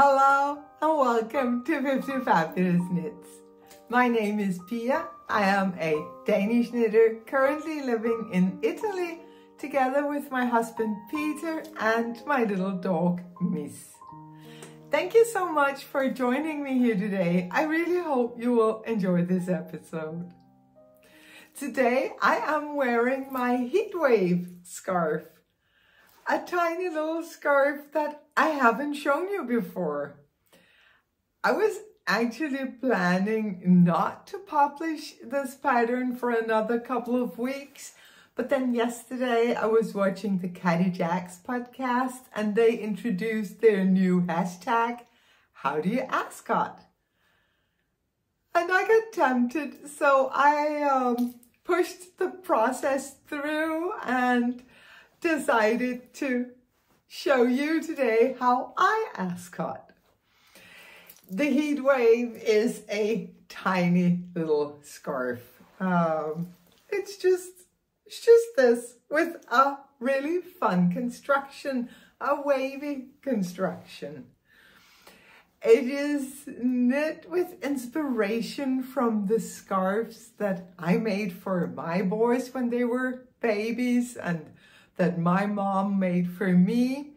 Hello and welcome to 50 Fabulous Knits. My name is Pia. I am a Danish knitter currently living in Italy together with my husband Peter and my little dog Miss. Thank you so much for joining me here today. I really hope you will enjoy this episode. Today I am wearing my heatwave scarf. A tiny little scarf that I haven't shown you before. I was actually planning not to publish this pattern for another couple of weeks, but then yesterday I was watching the Catty Jacks podcast and they introduced their new hashtag, How Do You Ascot? And I got tempted, so I pushed the process through and decided to show you today how I ascot. The heat wave is a tiny little scarf. It's just this with a really fun construction, a wavy construction. It is knit with inspiration from the scarves that I made for my boys when they were babies and that my mom made for me.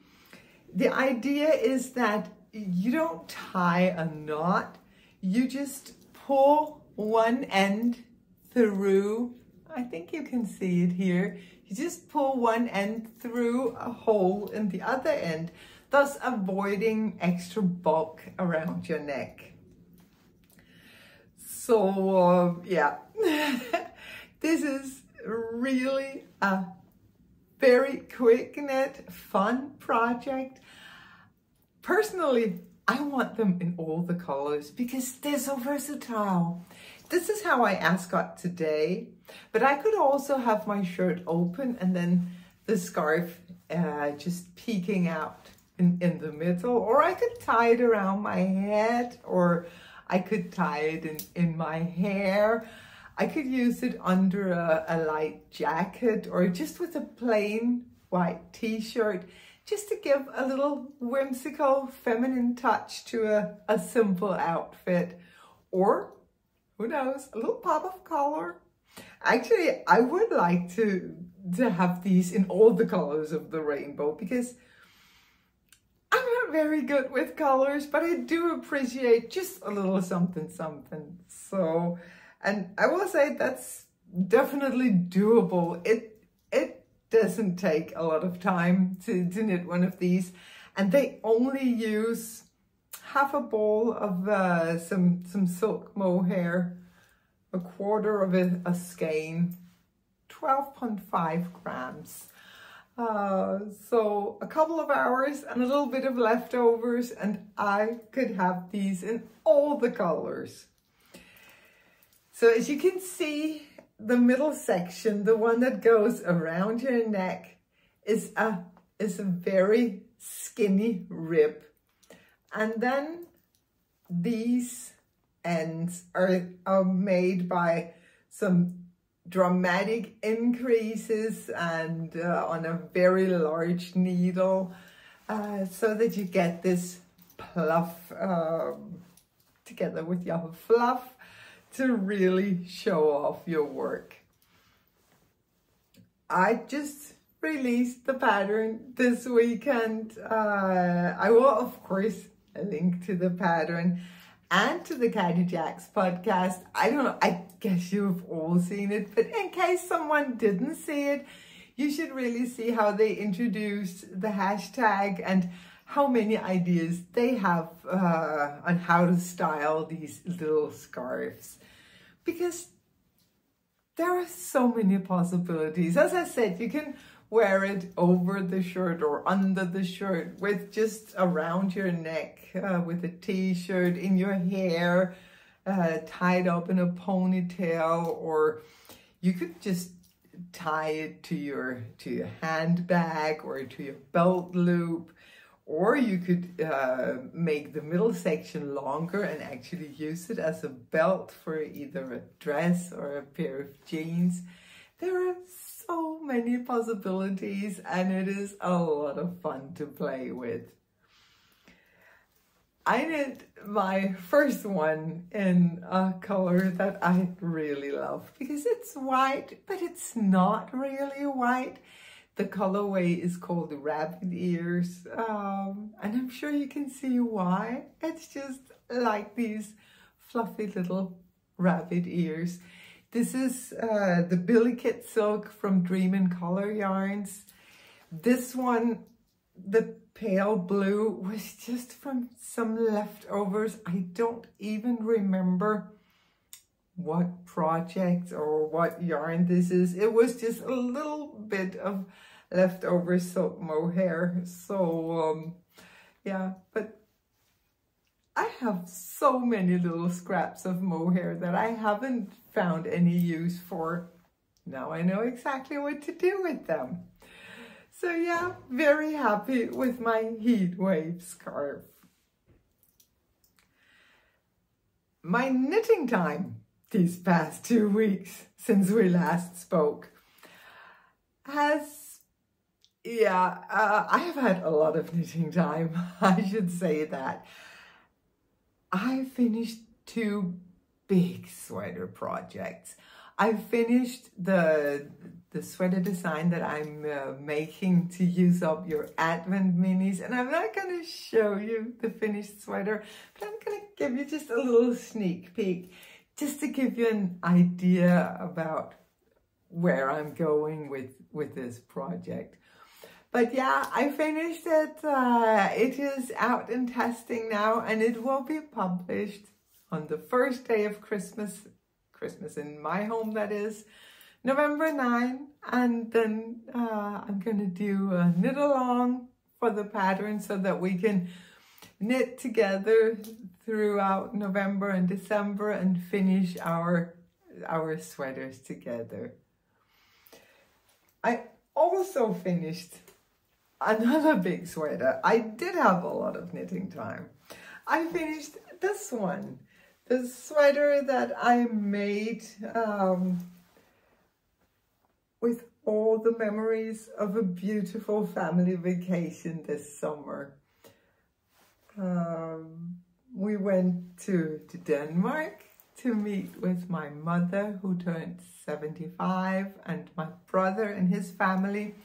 The idea is that you don't tie a knot, you just pull one end through. I think you can see it here. You just pull one end through a hole in the other end, thus avoiding extra bulk around your neck. So yeah, this is really a very quick knit, fun project. Personally, I want them in all the colors because they're so versatile. This is how I ascot today, but I could also have my shirt open and then the scarf just peeking out in the middle, or I could tie it around my head, or I could tie it in my hair. I could use it under a light jacket or just with a plain white t-shirt, just to give a little whimsical feminine touch to a simple outfit. Or, who knows, a little pop of color. Actually, I would like to have these in all the colors of the rainbow because I'm not very good with colors, but I do appreciate just a little something. So, and I will say that's definitely doable. It doesn't take a lot of time to knit one of these, and they only use half a bowl of some silk mohair, a quarter of a skein, 12.5 grams. So a couple of hours and a little bit of leftovers, and I could have these in all the colors. So as you can see, the middle section, the one that goes around your neck, is a very skinny rib. And then these ends are made by some dramatic increases and on a very large needle, so that you get this pluff together with your fluff to really show off your work. I just released the pattern this weekend. I will, of course, link to the pattern and to the Catty Jacks podcast. I don't know, I guess you've all seen it, but in case someone didn't see it, you should really see how they introduced the hashtag and how many ideas they have on how to style these little scarves. Because there are so many possibilities. As I said, you can wear it over the shirt or under the shirt, with just around your neck, with a t-shirt, in your hair, tied up in a ponytail, or you could just tie it to your handbag or to your belt loop. Or you could make the middle section longer and actually use it as a belt for either a dress or a pair of jeans. There are so many possibilities and it is a lot of fun to play with. I knit my first one in a color that I really love because it's white, but it's not really white. The colorway is called Rabbit Ears, and I'm sure you can see why. It's just like these fluffy little rabbit ears. This is the Billy Kit Silk from Dream in Color Yarns. This one, the pale blue, was just from some leftovers. I don't even remember what project or what yarn this is. It was just a little bit of leftover silk mohair. So yeah, but I have so many little scraps of mohair that I haven't found any use for. Now I know exactly what to do with them. So yeah, very happy with my heat wave scarf. My knitting time these past 2 weeks since we last spoke has, I have had a lot of knitting time, I should say that. I finished 2 big sweater projects. I finished the sweater design that I'm making to use up your Advent minis, and I'm not going to show you the finished sweater, but I'm going to give you just a little sneak peek just to give you an idea about where I'm going with this project. But yeah, I finished it. It is out in testing now, and it will be published on the first day of Christmas in my home, that is, November 9. And then I'm going to do a knit along for the pattern so that we can knit together throughout November and December and finish our sweaters together. I also finished another big sweater. I did have a lot of knitting time. I finished this one, the sweater that I made with all the memories of a beautiful family vacation this summer. We went to Denmark to meet with my mother, who turned 75, and my brother and his family.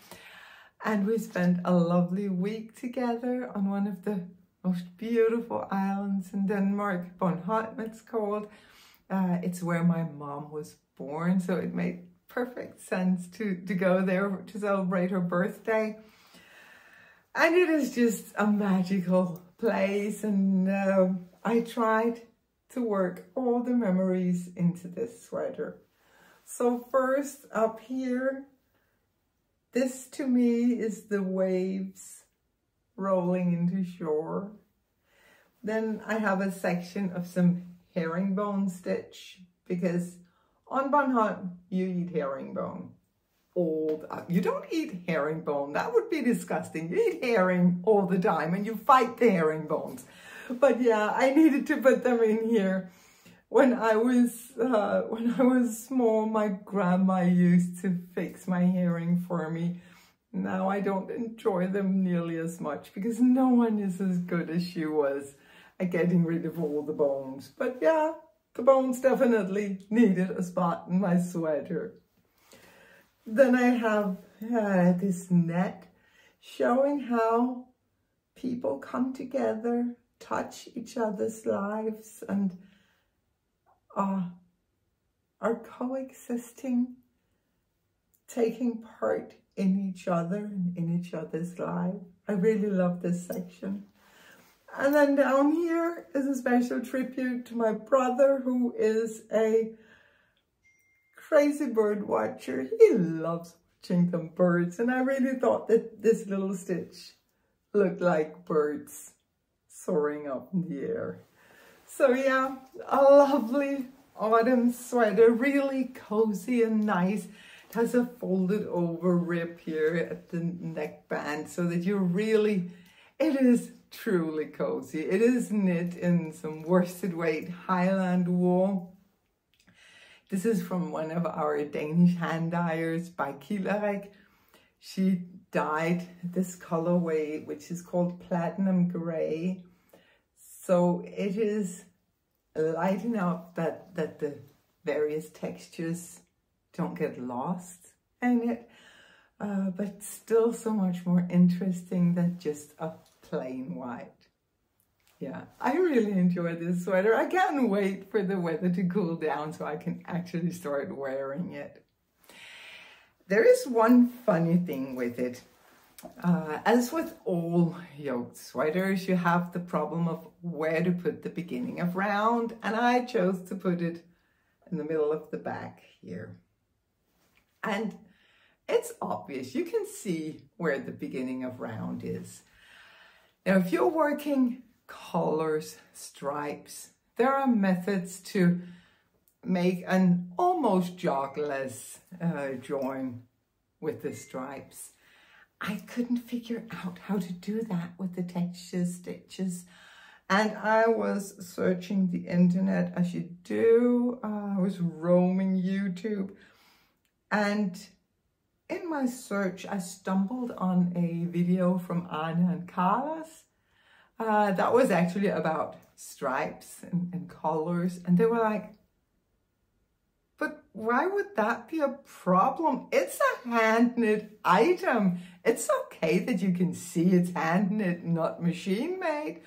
And we spent a lovely week together on one of the most beautiful islands in Denmark, Bornholm it's called. It's where my mom was born, so it made perfect sense to go there to celebrate her birthday. And it is just a magical place, and I tried to work all the memories into this sweater. So first up here, this to me is the waves rolling into shore. Then I have a section of some herringbone stitch, because on Bornholm you eat herringbone. You don't eat herringbone, that would be disgusting. You eat herring all the time and you fight the herringbones. But yeah, I needed to put them in here. When I was small, my grandma used to fix my herring for me. Now I don't enjoy them nearly as much because no one is as good as she was at getting rid of all the bones. But yeah, the bones definitely needed a spot in my sweater. Then I have this net showing how people come together, touch each other's lives, and are coexisting, taking part in each other and in each other's life. I really love this section. And then down here is a special tribute to my brother, who is a crazy bird watcher. He loves watching them birds, and I really thought that this little stitch looked like birds soaring up in the air. So yeah, a lovely autumn sweater, really cozy and nice. It has a folded over rib here at the neckband so that you really, it is truly cozy. It is knit in some worsted weight Highland wool. This is from one of our Danish hand dyers by Kilarek. She dyed this colorway, which is called Platinum Gray. So it is light enough that the various textures don't get lost in it, but still so much more interesting than just a plain white. Yeah, I really enjoy this sweater. I can't wait for the weather to cool down so I can actually start wearing it. There is one funny thing with it. As with all yoked sweaters, you have the problem of where to put the beginning of round, and I chose to put it in the middle of the back here. And it's obvious, you can see where the beginning of round is. Now, if you're working colors, stripes, there are methods to make an almost jogless join with the stripes. I couldn't figure out how to do that with the texture stitches, and I was searching the internet as you do. I was roaming YouTube, and in my search I stumbled on a video from Anna and Carlos that was actually about stripes and colors, and they were like, but why would that be a problem? It's a hand knit item. It's okay that you can see it's hand knit, not machine made.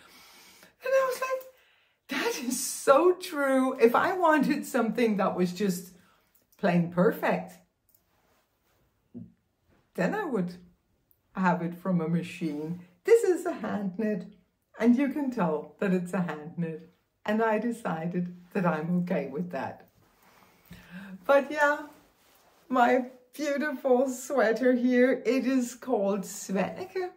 And I was like, that is so true. If I wanted something that was just plain perfect, then I would have it from a machine. This is a hand knit, and you can tell that it's a hand knit. And I decided that I'm okay with that. But yeah, my beautiful sweater here, it is called Svaneke,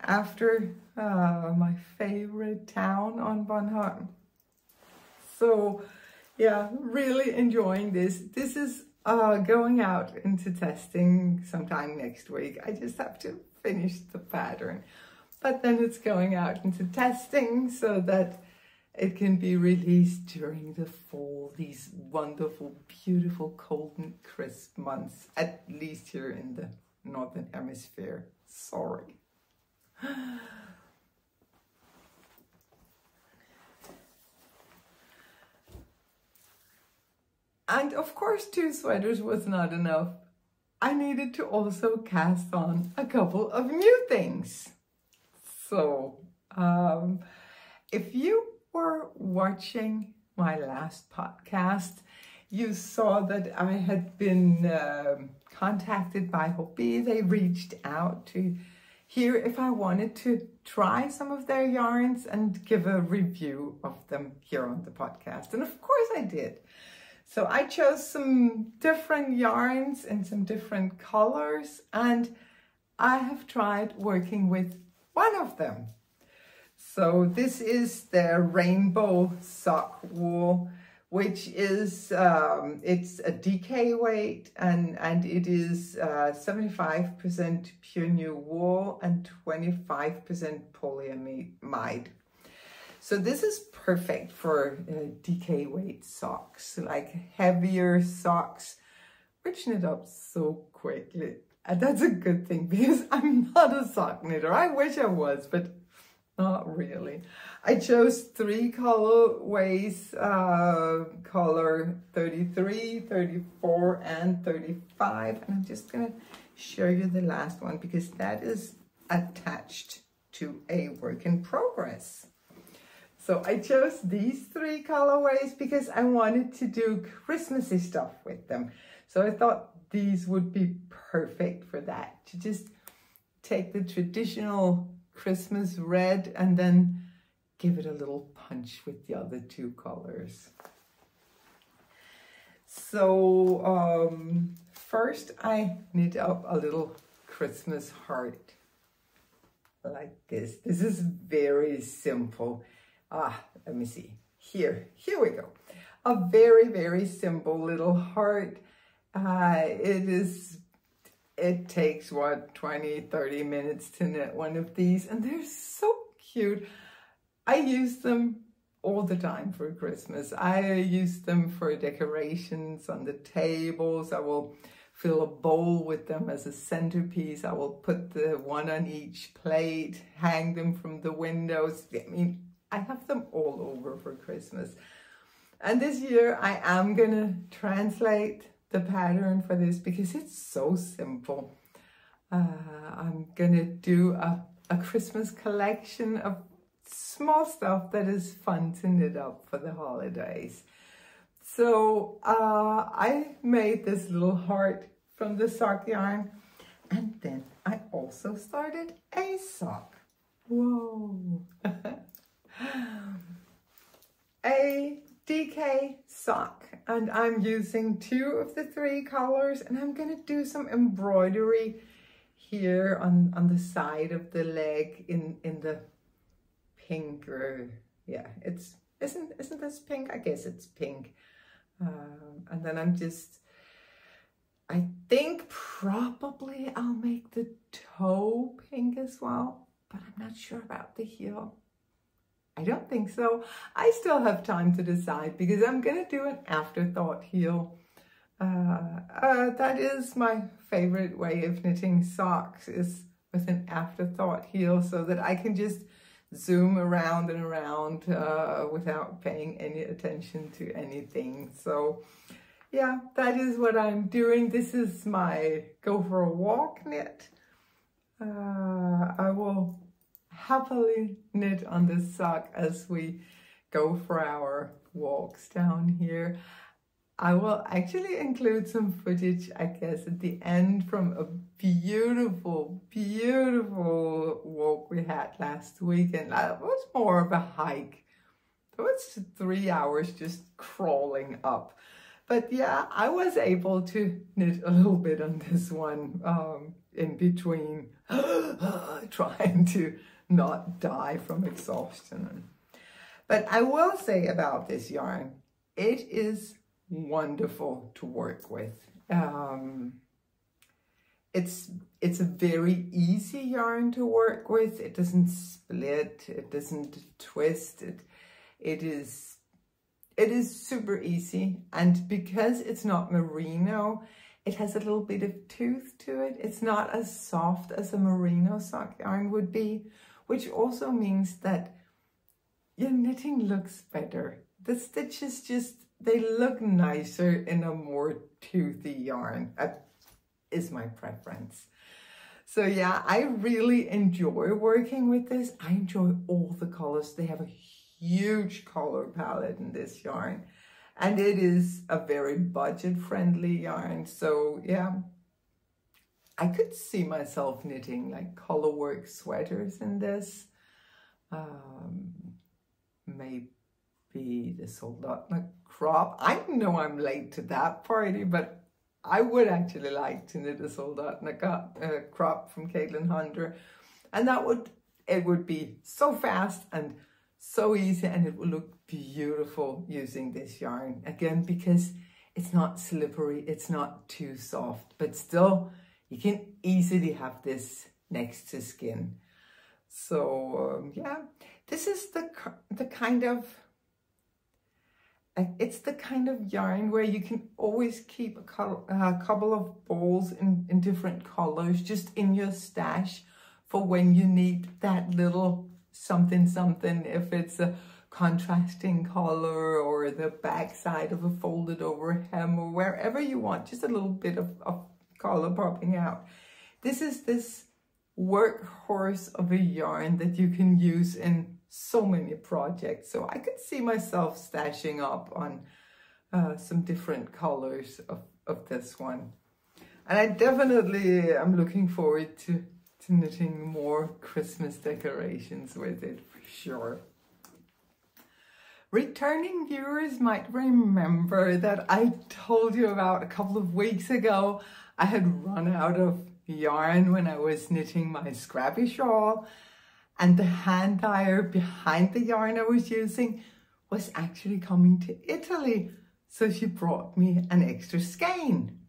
after my favorite town on Bornholm. So yeah, really enjoying this. This is going out into testing sometime next week. I just have to finish the pattern, but then it's going out into testing so that it can be released during the fall, these wonderful, beautiful, cold and crisp months, at least here in the Northern Hemisphere. Sorry. And of course, 2 sweaters was not enough. I needed to also cast on a couple of new things. So, if you were watching my last podcast, you saw that I had been contacted by Hobbii. They reached out to hear if I wanted to try some of their yarns and give a review of them here on the podcast. And of course I did. So I chose some different yarns in some different colors, and I have tried working with one of them. So this is the Rainbow Sock Wool, which is, it's a DK weight, and it is 75% pure new wool and 25% polyamide. So this is perfect for DK weight socks, like heavier socks, which knit up so quickly. And that's a good thing because I'm not a sock knitter. I wish I was, but not really. I chose 3 colorways, color 33, 34, and 35. And I'm just gonna show you the last one because that is attached to a work in progress. So I chose these 3 colorways because I wanted to do Christmassy stuff with them. So I thought these would be perfect for that, to just take the traditional Christmas red and then give it a little punch with the other 2 colors. So first I knit up a little Christmas heart like this. This is very simple. Let me see. Here we go. A very, very simple little heart. It takes, what, 20, 30 minutes to knit one of these, and they're so cute. I use them all the time for Christmas. I use them for decorations on the tables. I will fill a bowl with them as a centerpiece. I will put the one on each plate, hang them from the windows. I mean, I have them all over for Christmas. And this year I am gonna translate the pattern for this because it's so simple. I'm gonna do a Christmas collection of small stuff that is fun to knit up for the holidays. So I made this little heart from the sock yarn, and then I also started a sock. Whoa! A DK sock, and I'm using 2 of the 3 colors, and I'm gonna do some embroidery here on the side of the leg in the pink, or yeah, isn't this pink? I guess it's pink. And then I think probably I'll make the toe pink as well, but I'm not sure about the heel. I don't think so. I still have time to decide because I'm gonna do an afterthought heel. That is my favorite way of knitting socks, is with an afterthought heel, so that I can just zoom around and around without paying any attention to anything. So yeah, that is what I'm doing. This is my go for a walk knit. I will happily knit on this sock as we go for our walks down here. I will actually include some footage, I guess, at the end from a beautiful, beautiful walk we had last week. And it was more of a hike. It was 3 hours just crawling up. But yeah, I was able to knit a little bit on this one in between, trying to not die from exhaustion. But I will say about this yarn, it is wonderful to work with. It's a very easy yarn to work with. It doesn't split, it doesn't twist. It is super easy, and because it's not merino, it has a little bit of tooth to it. It's not as soft as a merino sock yarn would be, which also means that your knitting looks better. The stitches they look nicer in a more toothy yarn. That is my preference. So yeah, I really enjoy working with this. I enjoy all the colors. They have a huge color palette in this yarn, and it is a very budget-friendly yarn. So yeah, I could see myself knitting like colorwork sweaters in this. Maybe the soldatna crop. I know I'm late to that party, but I would actually like to knit a soldatna crop from Caitlin Hunter, and it would be so fast and so easy, and it will look beautiful using this yarn again, because it's not slippery, it's not too soft, but still you can easily have this next to skin. So yeah, this is the kind of, it's the kind of yarn where you can always keep a couple of balls in different colors just in your stash for when you need that little something, if it's a contrasting color or the back side of a folded over hem, or wherever you want, just a little bit of color popping out. This is this workhorse of a yarn that you can use in so many projects. So I could see myself stashing up on some different colors of this one. And I definitely am looking forward to knitting more Christmas decorations with it, for sure. Returning viewers might remember that I told you about a couple of weeks ago I had run out of yarn when I was knitting my scrappy shawl, and the hand dyer behind the yarn I was using was actually coming to Italy, so she brought me an extra skein.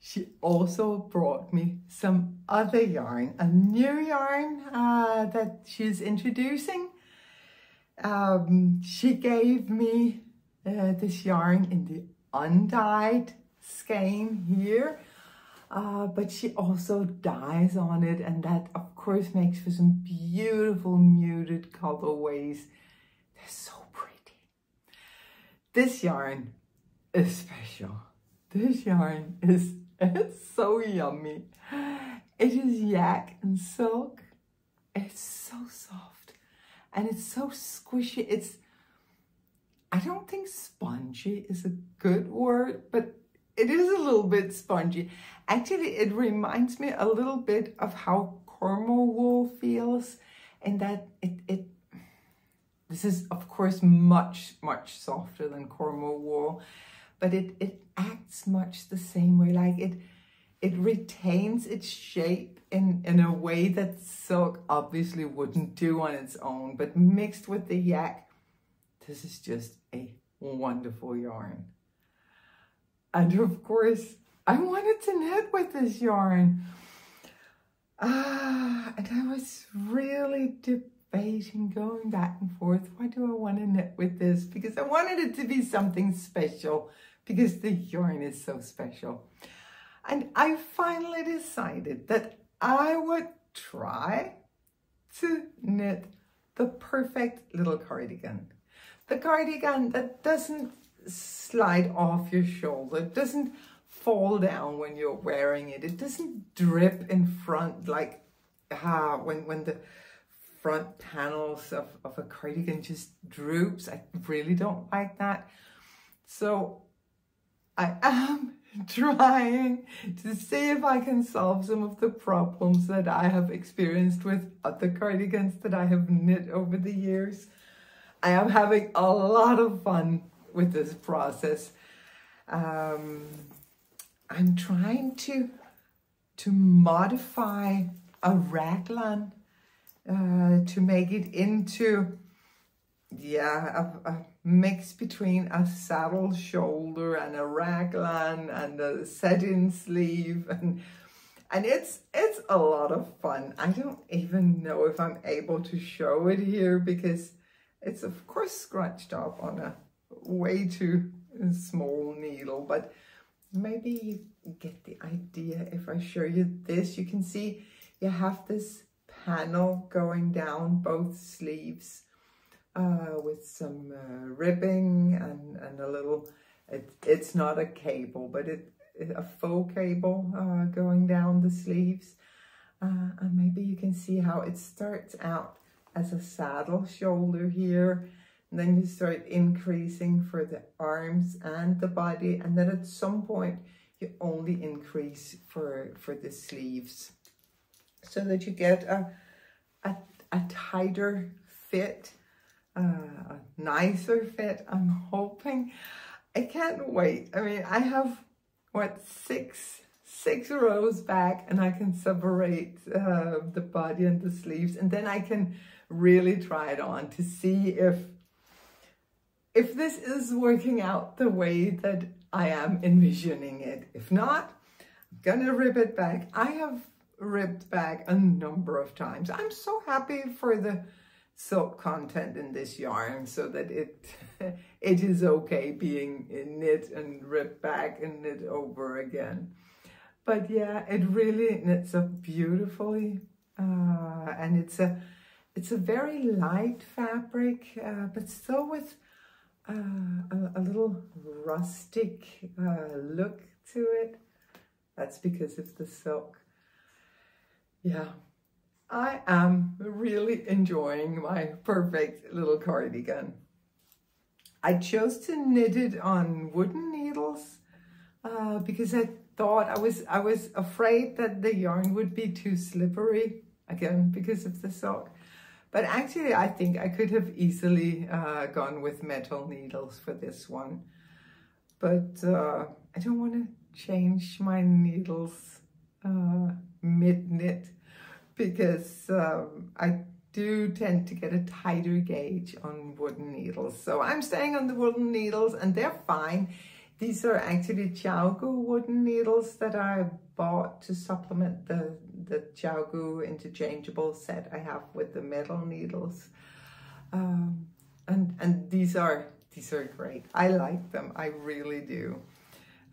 She also brought me some other yarn, a new yarn that she's introducing. She gave me this yarn in the undyed skein here. but she also dyes on it, and that of course makes for some beautiful muted colorways. They're so pretty. This yarn is special. This yarn is so yummy. It is yak and silk. It's so soft and it's so squishy. I don't think spongy is a good word, but it is a little bit spongy. Actually, it reminds me a little bit of how Cormo wool feels, in that this is of course much softer than Cormo wool, but it acts much the same way. Like it retains its shape in a way that silk obviously wouldn't do on its own, but mixed with the yak, this is just a wonderful yarn. And of course, I wanted to knit with this yarn. And I was really debating, going back and forth. Why do I want to knit with this? Because I wanted it to be something special, because the yarn is so special. And I finally decided that I would try to knit the perfect little cardigan. The cardigan that doesn't slide off your shoulder, it doesn't fall down when you're wearing it, it doesn't drip in front like when the front panels of a cardigan just droops. I really don't like that. So I am trying to see if I can solve some of the problems that I have experienced with other cardigans that I have knit over the years. I am having a lot of fun with this process. I'm trying to modify a raglan to make it into a mix between a saddle shoulder and a raglan and a set-in sleeve, and it's a lot of fun. I don't even know if I'm able to show it here because it's of course scrunched up on a way too small needle, but maybe you get the idea if I show you this. You can see you have this panel going down both sleeves with some ribbing and a little, it's not a cable, but a faux cable going down the sleeves. And maybe you can see how it starts out as a saddle shoulder here, and then you start increasing for the arms and the body, and then at some point you only increase for the sleeves, so that you get a tighter fit, a nicer fit, I'm hoping. I can't wait. I mean, I have, what, six rows back, and I can separate the body and the sleeves, and then I can really try it on to see if this is working out the way that I am envisioning it. If not, I'm gonna rib it back. I have ribbed back a number of times. I'm so happy for the silk content in this yarn, so that it is okay being knit and ripped back and knit over again. But yeah, it really knits up beautifully, and it's a very light fabric, but still with a little rustic look to it. That's because of the silk. Yeah, I am really enjoying my perfect little cardigan. I chose to knit it on wooden needles because I thought I was afraid that the yarn would be too slippery, again because of the silk. But actually, I think I could have easily gone with metal needles for this one. But I don't want to change my needles mid-knit, because I do tend to get a tighter gauge on wooden needles. So I'm staying on the wooden needles, and they're fine. These are actually Xiaogu wooden needles that I bought to supplement the Xiaogu interchangeable set I have with the metal needles. And these are great. I like them, I really do.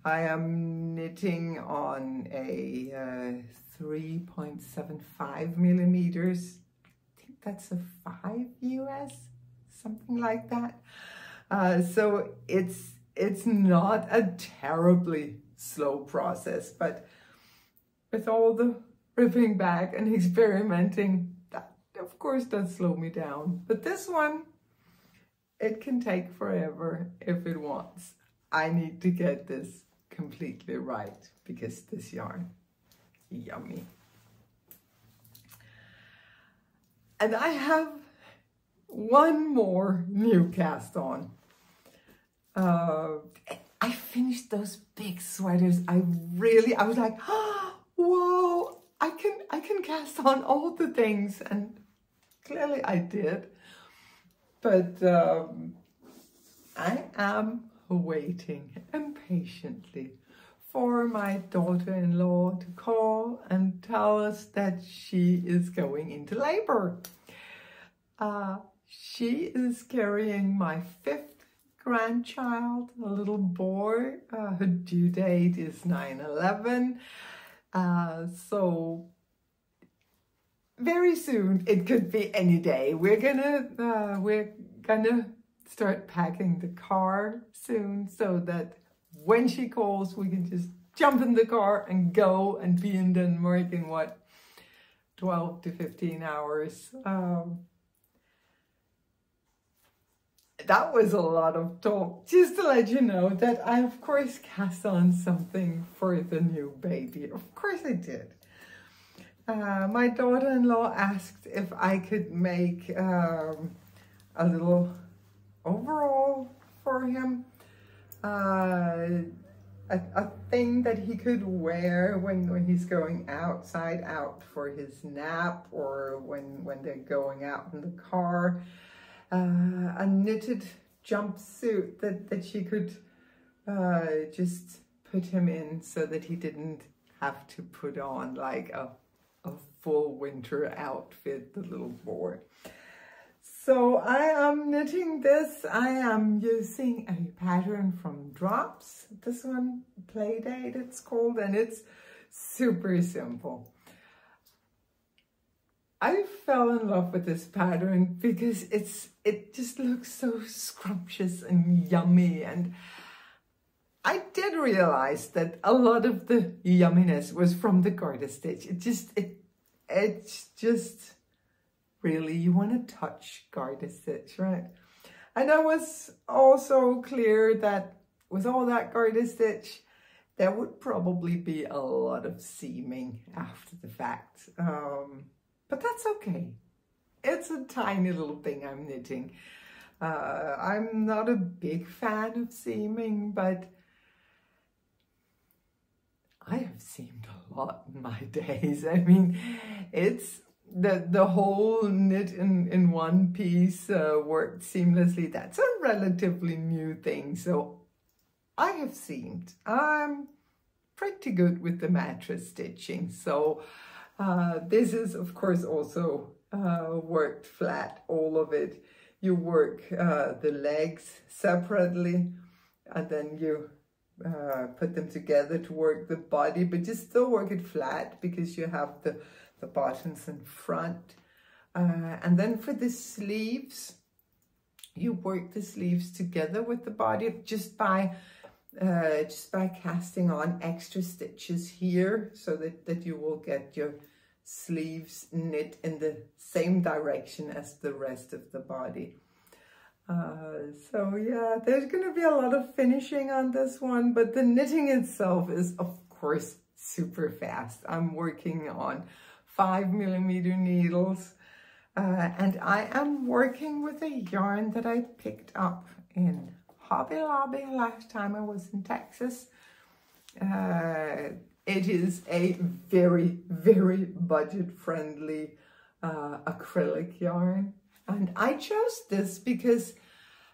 I am knitting on a 3.75 millimeters. I think that's a 5 US, something like that. So it's not a terribly slow process, but with all the ripping back and experimenting, that of course does slow me down. But this one, it can take forever if it wants. I need to get this completely right because this yarn, yummy. And I have one more new cast on. I finished those big sweaters. I was like, oh, whoa, I can cast on all the things, and clearly I did. But I am waiting impatiently for my daughter-in-law to call and tell us that she is going into labor. She is carrying my 5th grandchild, a little boy. Her due date is 9/11. So very soon, it could be any day. We're gonna start packing the car soon so that when she calls, we can just jump in the car and go and be in Denmark in what, 12 to 15 hours. That was a lot of talk, just to let you know that I of course cast on something for the new baby. Of course I did. My daughter-in-law asked if I could make a little overall for him, a thing that he could wear when he's going outside out for his nap, or when they're going out in the car. A knitted jumpsuit that she could just put him in so that he didn't have to put on like a full winter outfit, the little boy. So I am knitting this. I am using a pattern from Drops. This one, Playdate it's called, and it's super simple. I fell in love with this pattern because it just looks so scrumptious and yummy, and I did realize that a lot of the yumminess was from the garter stitch. It's just really, you want to touch garter stitch, right? And I was also clear that with all that garter stitch, there would probably be a lot of seaming after the fact. But that's okay. It's a tiny little thing I'm knitting. I'm not a big fan of seaming, but I have seamed a lot in my days. I mean, it's the whole knit in one piece worked seamlessly. That's a relatively new thing. So I have seamed. I'm pretty good with the mattress stitching. So this is, of course, also worked flat, all of it. You work the legs separately, and then you put them together to work the body, but you still work it flat because you have the buttons in front. And then for the sleeves, you work the sleeves together with the body just by casting on extra stitches here, so that you will get your sleeves knit in the same direction as the rest of the body. So yeah, there's going to be a lot of finishing on this one, but the knitting itself is of course super fast. I'm working on 5mm needles, and I am working with a yarn that I picked up in Hobbii Lobby last time I was in Texas. It is a very, very budget-friendly acrylic yarn. And I chose this because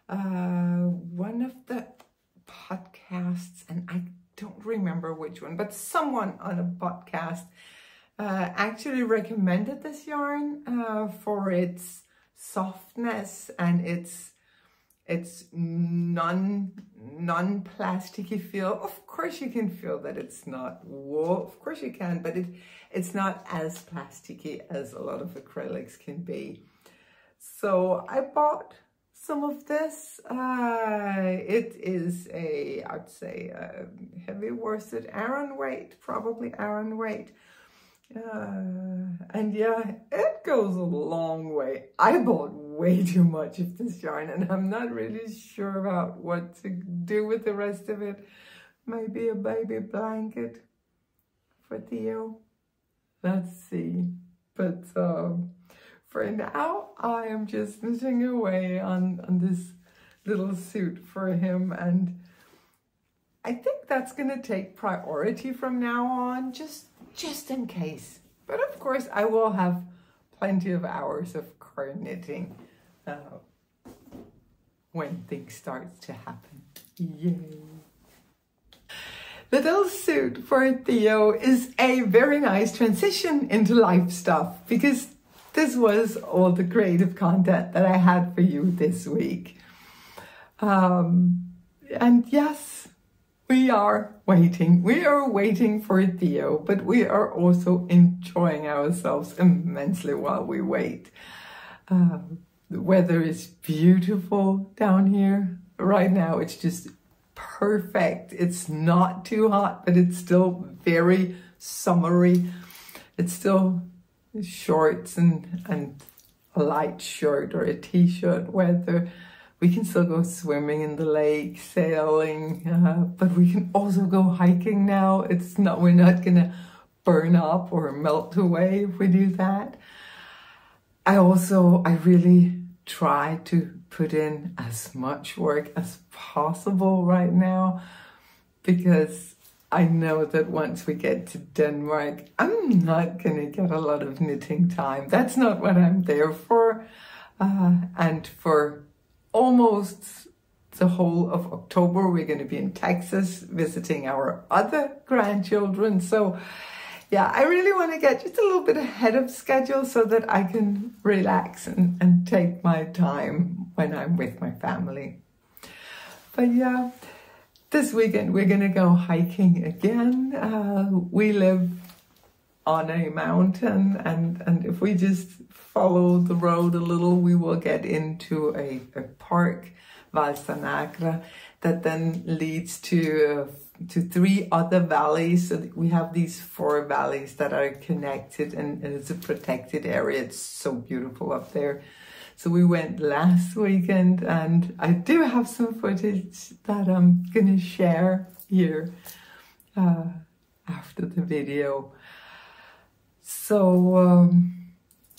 one of the podcasts, and I don't remember which one, but someone on a podcast actually recommended this yarn for its softness and its It's non-plasticky feel. Of course you can feel that it's not wool. Of course you can, but it's not as plasticky as a lot of acrylics can be. So I bought some of this. It is I'd say a heavy worsted Aran weight, probably Aran weight. And yeah, it goes a long way. I bought way too much of this yarn and I'm not really sure about what to do with the rest of it. Maybe a baby blanket for Theo. Let's see. But for now, I am just knitting away on this little suit for him, and I think that's going to take priority from now on, just in case. But of course, I will have plenty of hours of core knitting when things start to happen. Yay! The little suit for Theo is a very nice transition into life stuff, because this was all the creative content that I had for you this week. And yes, we are waiting. We are waiting for Theo, but we are also enjoying ourselves immensely while we wait. The weather is beautiful down here. Right now, it's just perfect. It's not too hot, but it's still very summery. It's still shorts and a light shirt or a t-shirt weather. We can still go swimming in the lake, sailing, but we can also go hiking now. We're not gonna burn up or melt away if we do that. I really try to put in as much work as possible right now, because I know that once we get to Denmark, I'm not going to get a lot of knitting time. That's not what I'm there for. And for almost the whole of October, we're going to be in Texas visiting our other grandchildren. So yeah, I really want to get just a little bit ahead of schedule so that I can relax and take my time when I'm with my family. But yeah, this weekend we're going to go hiking again. We live on a mountain, and if we just follow the road a little, we will get into a park, Svaneke, that then leads to 3 other valleys. So we have these 4 valleys that are connected, and it's a protected area. It's so beautiful up there. So we went last weekend, and I do have some footage that I'm gonna share here after the video. So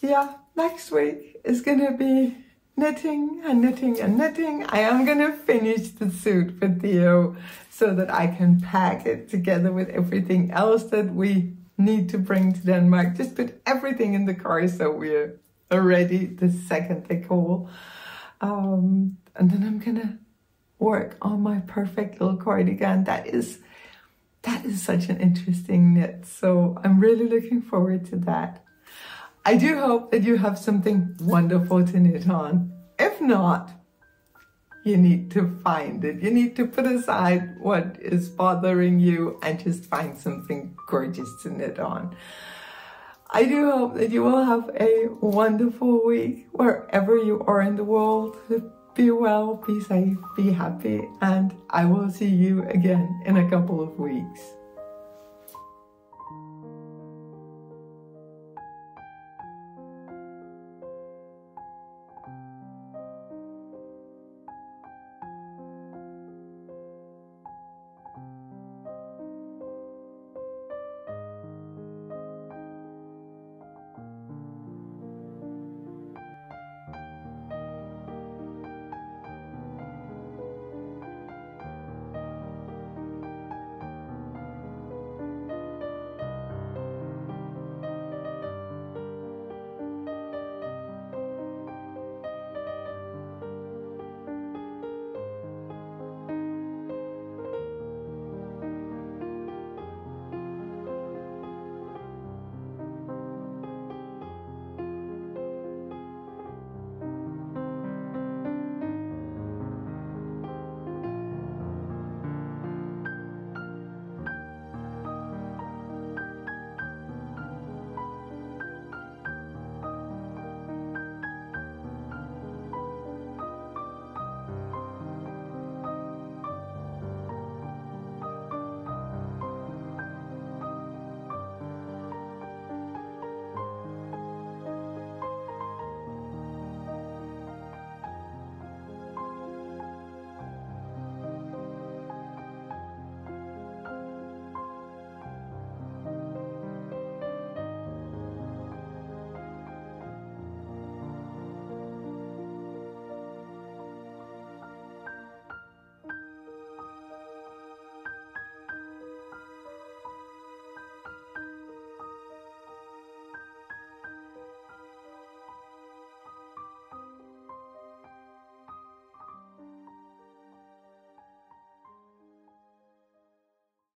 yeah, next week is gonna be knitting and knitting and knitting. I am gonna finish the suit for Theo so that I can pack it together with everything else that we need to bring to Denmark. Just put everything in the car so we're ready the second they call. And then I'm gonna work on my perfect little cardigan. That is such an interesting knit. So I'm really looking forward to that. I do hope that you have something wonderful to knit on. If not, you need to find it. You need to put aside what is bothering you and just find something gorgeous to knit on. I do hope that you will have a wonderful week wherever you are in the world. Be well, be safe, be happy, and I will see you again in a couple of weeks.